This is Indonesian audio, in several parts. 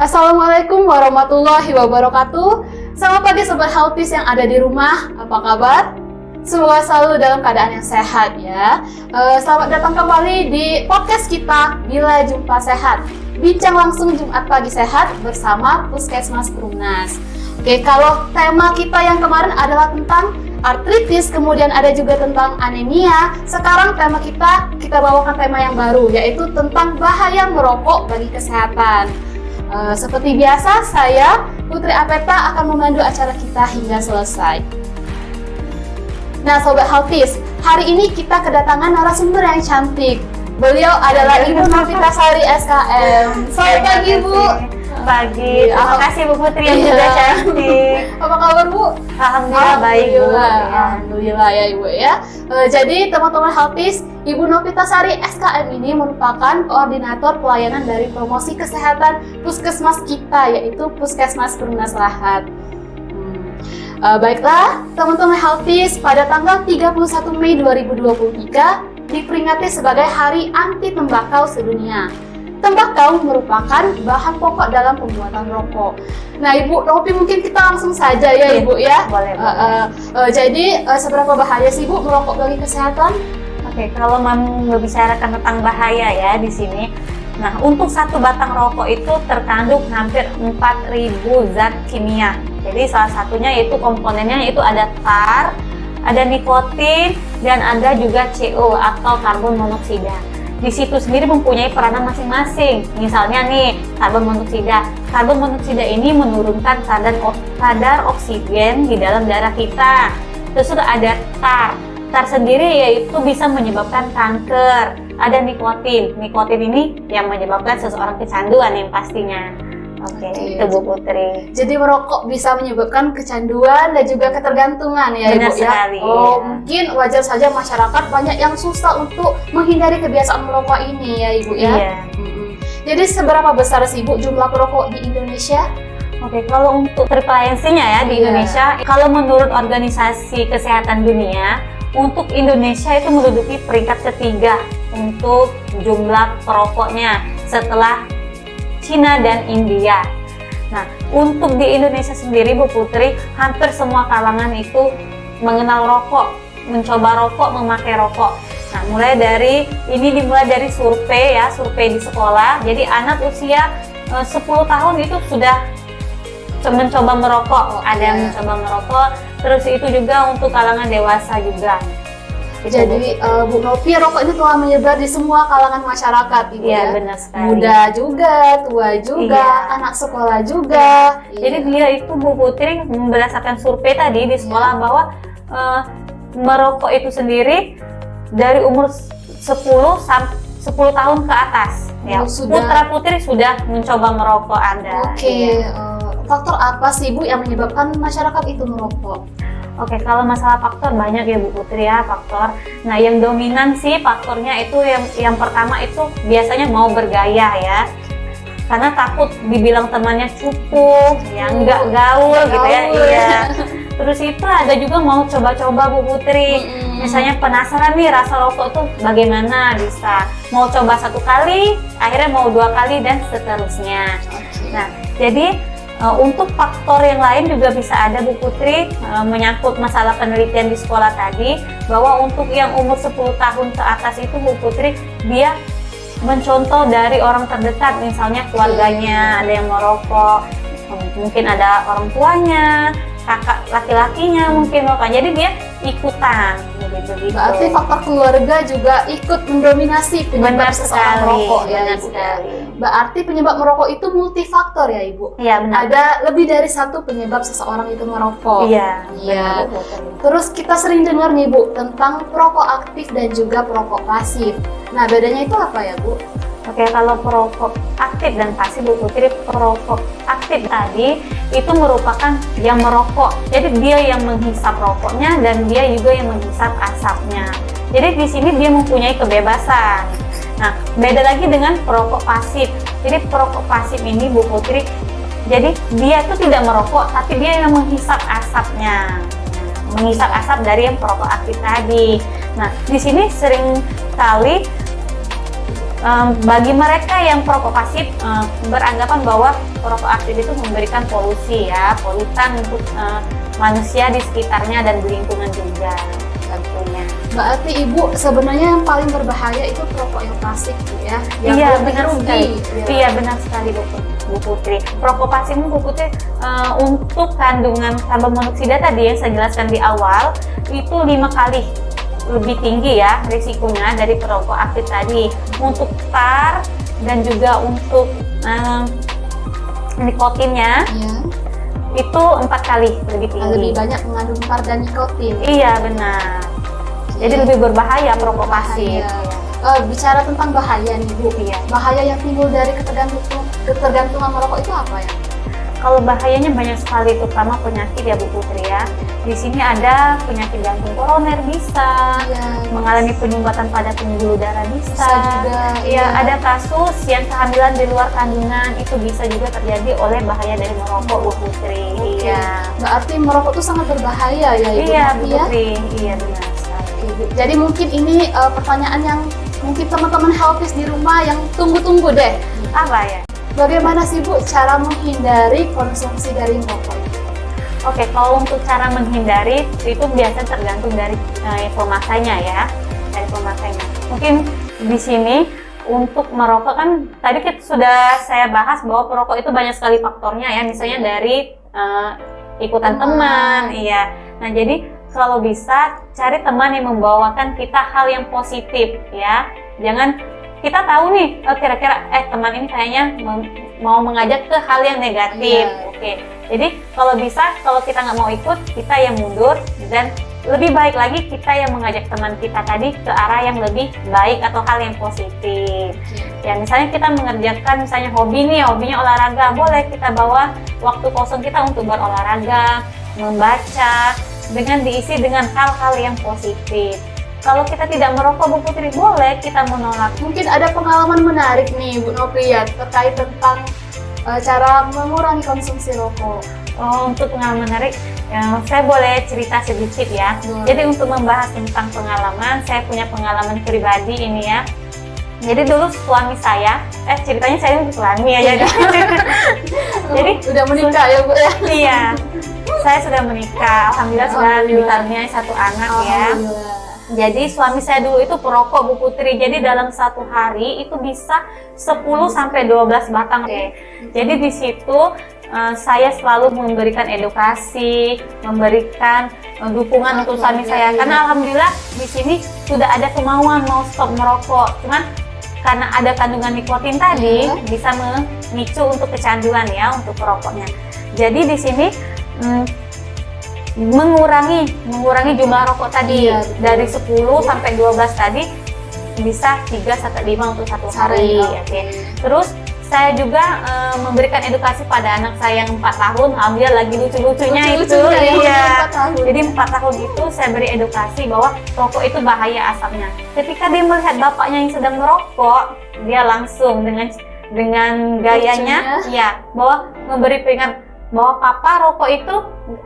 Assalamualaikum warahmatullahi wabarakatuh. Selamat pagi Sobat Healthies yang ada di rumah. Apa kabar? Semoga selalu dalam keadaan yang sehat ya. Selamat datang kembali di podcast kita Bila Jumpa Sehat. Bincang langsung Jumat pagi sehat bersama Puskesmas Perumnas. Oke, kalau tema kita yang kemarin adalah tentang artritis, kemudian ada juga tentang anemia. Sekarang tema kita bawakan tema yang baru, yaitu tentang bahaya merokok bagi kesehatan. Seperti biasa, saya Putri Apeta akan memandu acara kita hingga selesai. Nah, Sobat Healthies, hari ini kita kedatangan narasumber yang cantik. Beliau adalah Ibu Novitasari SKM. Selamat pagi, Bu. Pagi, terima kasih Bu Putri yang juga cantik. Apa kabar, Bu? Alhamdulillah baik, Bu. Alhamdulillah ya, Ibu ya. Jadi teman-teman Healthies, Ibu Novitasari SKM ini merupakan koordinator pelayanan dari promosi kesehatan puskesmas kita, yaitu Puskesmas Perumnas Lahat. Baiklah, teman-teman Healthies, pada tanggal 31 Mei 2023 diperingati sebagai Hari Anti Tembakau Sedunia. Tembakau merupakan bahan pokok dalam pembuatan rokok. Nah, Ibu Novi, mungkin kita langsung saja ya, Ibu ya. Boleh. Jadi, seberapa bahaya sih, Bu, merokok bagi kesehatan? Oke, kalau membicarakan tentang bahaya ya di sini. Nah, untuk satu batang rokok itu terkandung hampir 4.000 zat kimia. Jadi salah satunya yaitu komponennya itu ada tar, ada nikotin, dan ada juga CO atau karbon monoksida. Di situ sendiri mempunyai peranan masing-masing. Misalnya nih, karbon monoksida. Karbon monoksida ini menurunkan kadar oksigen di dalam darah kita. Terus ada tar. Tar sendiri yaitu bisa menyebabkan kanker. Ada nikotin. Nikotin ini yang menyebabkan seseorang kecanduan yang pastinya. Oke, itu Bu Putri. Jadi merokok bisa menyebabkan kecanduan dan juga ketergantungan ya, Benar Ibu sekali, ya. Oh, ya. mungkin wajar saja masyarakat banyak yang susah untuk menghindari kebiasaan merokok ini ya, Ibu ya. Iya. Jadi seberapa besar sih, Bu, jumlah perokok di Indonesia? Oke, kalau untuk prevalensinya ya di Indonesia, kalau menurut Organisasi Kesehatan Dunia, untuk Indonesia itu menduduki peringkat ketiga untuk jumlah perokoknya setelah Cina dan India. Nah, untuk di Indonesia sendiri, Bu Putri, hampir semua kalangan itu mengenal rokok, mencoba rokok, memakai rokok. Nah, dimulai dari survei di sekolah. Jadi anak usia 10 tahun itu sudah mencoba merokok, ada yang mencoba merokok. Terus itu juga untuk kalangan dewasa juga. Jadi Bu Novi, rokok ini telah menyebar di semua kalangan masyarakat, Ibu ya. Benar sekali. Muda juga, tua juga, anak sekolah juga. Jadi dia itu Bu Putri berdasarkan survei tadi di sekolah bahwa merokok itu sendiri dari umur 10 tahun ke atas. Ya, putra putri sudah mencoba merokok Anda. Oke. Faktor apa sih, Bu, yang menyebabkan masyarakat itu merokok? Oke, kalau masalah faktor banyak ya Bu Putri ya, faktor. Nah, yang dominan sih faktornya itu yang pertama itu biasanya mau bergaya ya. Karena takut dibilang temannya cupu, yang nggak gaul gitu ya. Iya. Terus itu ada juga mau coba-coba Bu Putri. Misalnya penasaran nih rasa rokok tuh bagaimana, bisa mau coba 1 kali, akhirnya mau 2 kali dan seterusnya. Nah, jadi untuk faktor yang lain juga bisa ada Bu Putri, menyangkut masalah penelitian di sekolah tadi, bahwa untuk yang umur 10 tahun ke atas itu Bu Putri, dia mencontoh dari orang terdekat, misalnya keluarganya ada yang merokok, mungkin ada orang tuanya, kakak laki-lakinya mungkin merokok, jadi dia ikutan gitu. Berarti faktor keluarga juga ikut mendominasi penyebab seseorang merokok ya, Ibu. Berarti penyebab merokok itu multifaktor ya, Ibu? Iya, benar. Ada lebih dari satu penyebab seseorang itu merokok. Iya. Terus kita sering dengar nih, Bu, tentang perokok aktif dan juga perokok pasif. Nah, bedanya itu apa ya, Bu? Oke, kalau perokok aktif dan pasif Bu Putri, perokok aktif tadi itu merupakan yang merokok. Jadi dia yang menghisap rokoknya dan dia juga yang menghisap asapnya. Jadi di sini dia mempunyai kebebasan. Nah, beda lagi dengan perokok pasif. Jadi perokok pasif ini Bu Putri, jadi dia itu tidak merokok tapi dia yang menghisap asapnya. Menghisap asap dari yang perokok aktif tadi. Nah, di sini sering kali Bagi mereka yang perokok pasif beranggapan bahwa perokok aktif itu memberikan polusi ya, polutan untuk manusia di sekitarnya dan di lingkungan juga tentunya. Berarti Ibu sebenarnya yang paling berbahaya itu perokok yang pasif ya, yang Iya lebih benar rugi. sekali. Ya. Iya benar sekali Bu Putri. Perokok pasif Bu Putri untuk kandungan karbon monoksida tadi yang saya jelaskan di awal itu 5 kali lebih tinggi ya risikonya dari perokok aktif tadi. Untuk tar dan juga untuk nikotinnya Ya. itu 4 kali lebih tinggi. Lebih banyak mengandung tar dan nikotin. Iya benar. Jadi lebih berbahaya perokok pasif. Bicara tentang bahaya nih Bu, Iya. bahaya yang timbul dari ketergantungan merokok itu apa ya? Kalau bahayanya banyak sekali, terutama penyakit ya Bu Putri ya. Di sini ada penyakit jantung koroner bisa, Iya. mengalami penyumbatan pada pembuluh darah bisa. Bisa juga, Iya, iya. ada kasus yang kehamilan di luar kandungan itu bisa juga terjadi oleh bahaya dari merokok Bu Putri. Oke. Iya. Berarti merokok itu sangat berbahaya ya Ibu Iya Bu Novi ya? Putri, iya benar sekali. Oke, Bu. Jadi mungkin ini pertanyaan yang mungkin teman-teman healthies di rumah yang tunggu-tunggu deh. Apa ya? Bagaimana sih Bu cara menghindari konsumsi dari merokok itu? Oke, kalau untuk cara menghindari itu biasa tergantung dari pemakainya ya, dari pemakainya. Mungkin di sini untuk merokok kan tadi kita sudah saya bahas bahwa perokok itu banyak sekali faktornya ya, misalnya dari ikutan teman, iya. Nah jadi kalau bisa cari teman yang membawakan kita hal yang positif ya, jangan kita tahu nih kira-kira teman ini kayaknya mau mengajak ke hal yang negatif. Iya. Oke, jadi kalau bisa kalau kita nggak mau ikut kita yang mundur, dan lebih baik lagi kita yang mengajak teman kita tadi ke arah yang lebih baik atau hal yang positif. Ya misalnya kita mengerjakan misalnya hobi nih, hobinya olahraga, boleh kita bawa waktu kosong kita untuk berolahraga, membaca, dengan diisi dengan hal-hal yang positif. Kalau kita tidak merokok Bu Putri, boleh kita menolak. Mungkin ada pengalaman menarik nih Bu Novi ya terkait tentang cara mengurangi konsumsi rokok. Oh, untuk pengalaman menarik, saya boleh cerita sedikit ya. Boleh. Jadi untuk membahas tentang pengalaman, saya punya pengalaman pribadi ini ya. Jadi dulu suami saya, ceritanya saya suami ya jadi. Jadi udah menikah ya Bu ya? Iya, saya sudah menikah. Alhamdulillah sudah Alhamdulillah. dikaruniai 1 anak ya. Alhamdulillah. Jadi suami saya dulu itu perokok Bu Putri. Jadi dalam 1 hari itu bisa 10 sampai 12 batang. Oke. Jadi di situ saya selalu memberikan edukasi, memberikan dukungan untuk suami saya. Karena alhamdulillah di sini sudah ada kemauan mau stop merokok. Cuman karena ada kandungan nikotin tadi bisa memicu untuk kecanduan ya untuk perokoknya. Jadi di sini mengurangi jumlah rokok tadi dari 10 sampai 12 tadi bisa 3 sampai 5 untuk 1 hari. Oke. Terus saya juga memberikan edukasi pada anak saya yang 4 tahun, alhamdulillah lagi lucu-lucunya itu. Iya. Jadi 4 tahun itu saya beri edukasi bahwa rokok itu bahaya asapnya. Ketika dia melihat bapaknya yang sedang merokok, dia langsung dengan gayanya ya bahwa memberi peringatan bahwa papa rokok itu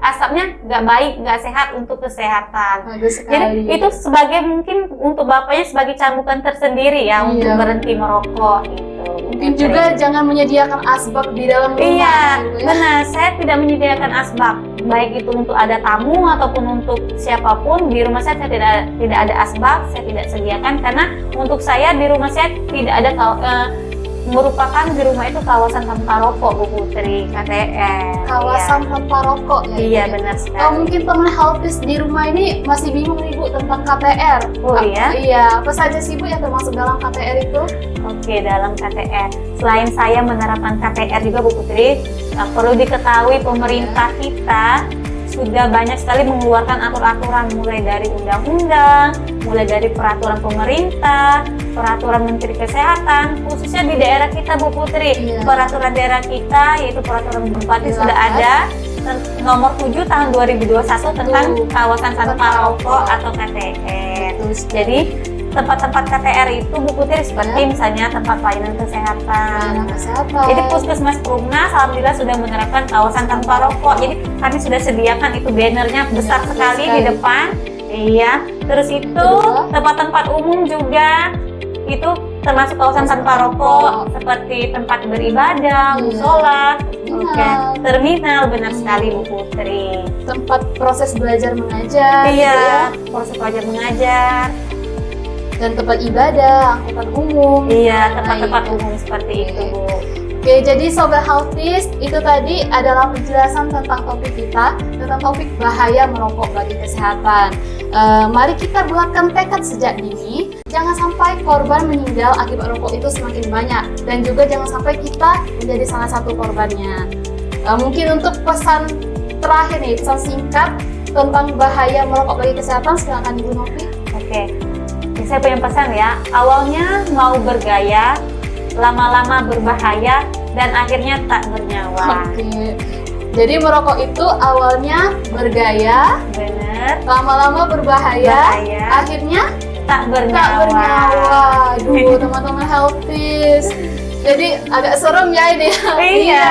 asapnya nggak baik, nggak sehat untuk kesehatan. Jadi itu sebagai mungkin untuk bapaknya sebagai cambukan tersendiri ya untuk berhenti merokok gitu. Mungkin juga jangan menyediakan asbak di dalam rumah. Iya, gitu ya. benar. Saya tidak menyediakan asbak, baik itu untuk ada tamu ataupun untuk siapapun. Di rumah saya tidak ada asbak, saya tidak sediakan karena untuk saya di rumah saya tidak ada merupakan di rumah itu kawasan tanpa rokok Bu Putri, KTR. Kawasan tanpa rokok ya. Iya benar sekali. Mungkin teman healthies di rumah ini masih bingung nih Bu tentang KTR. Oh iya? Iya, apa saja sih Bu yang termasuk dalam KTR itu? Oke, dalam KTR. Selain saya menerapkan KTR juga Bu Putri, perlu diketahui pemerintah kita sudah banyak sekali mengeluarkan aturan-aturan mulai dari undang-undang, mulai dari peraturan pemerintah, peraturan Menteri Kesehatan, khususnya di daerah kita Bu Putri. Peraturan daerah kita yaitu peraturan Bupati sudah ada nomor 7 tahun 2021 tentang kawasan tanpa rokok atau KTR. Jadi tempat-tempat KTR itu Bu Putri seperti misalnya tempat pelayanan kesehatan. Jadi Puskesmas Perumnas alhamdulillah sudah menerapkan kawasan tanpa rokok. Jadi kami sudah sediakan itu bannernya besar sekali di depan. Iya. Terus itu tempat-tempat umum juga itu termasuk kawasan tanpa rokok seperti tempat beribadah, musola, terminal, benar sekali Bu Putri. Tempat proses belajar mengajar, Iya, proses belajar mengajar. Dan tempat ibadah, angkutan umum. Iya, tempat-tempat umum seperti itu Bu. Oke, jadi Sobat Healthies, itu tadi adalah penjelasan tentang topik kita, tentang topik bahaya merokok bagi kesehatan. Mari kita buatkan tekad sejak dini, jangan sampai korban meninggal akibat rokok itu semakin banyak, dan juga jangan sampai kita menjadi salah satu korbannya. Mungkin untuk pesan terakhir nih, pesan singkat tentang bahaya merokok bagi kesehatan, silakan Ibu Novi. Oke, saya punya pesan ya, awalnya mau bergaya, lama-lama berbahaya, dan akhirnya tak bernyawa. Oke. Jadi merokok itu awalnya bergaya, Bener. lama-lama berbahaya, Bahaya. akhirnya Tak tak bernyawa. bernyawa. Aduh, teman-teman Healthies. Jadi agak serem ya ini. Iya.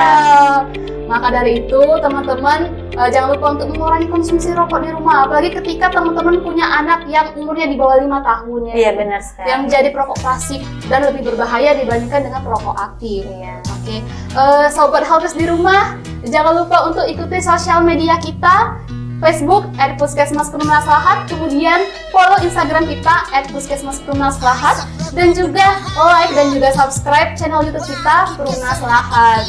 Maka dari itu teman-teman jangan lupa untuk mengurangi konsumsi rokok di rumah. Apalagi ketika teman-teman punya anak yang umurnya di bawah 5 tahun ya. Iya, benar sekali. Yang menjadi perokok pasif dan lebih berbahaya dibandingkan dengan perokok aktif. Iya. Oke, Sobat Healthies di rumah, jangan lupa untuk ikuti sosial media kita, Facebook @puskesmas_Perumnas_Lahat, kemudian follow Instagram kita @puskesmas_Perumnas_Lahat, dan juga like dan juga subscribe channel YouTube kita Perumnas Lahat.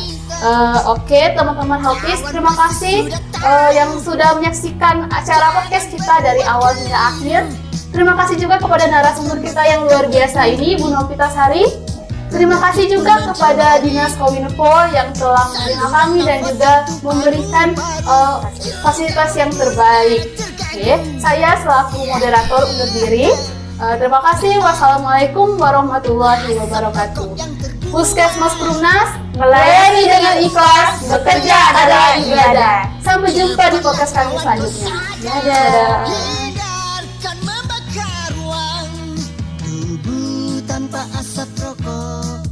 Oke, teman-teman Healthies, terima kasih yang sudah menyaksikan acara podcast kita dari awal hingga akhir. Terima kasih juga kepada narasumber kita yang luar biasa ini, Bu Novita Sari. Terima kasih juga kepada Dinas Kominfo yang telah menerima kami dan juga memberikan fasilitas yang terbaik. Oke, saya selaku moderator undur diri. Terima kasih. Wassalamualaikum warahmatullahi wabarakatuh. Puskesmas Perumnas, melayani dengan ikhlas, bekerja adalah ibadah. Sampai jumpa di podcast kami selanjutnya. Dadah. Biarkan membakar ruang tubuh tanpa asap rokok,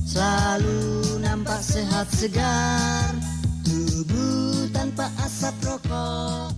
selalu nampak sehat segar. Tubuh tanpa asap rokok.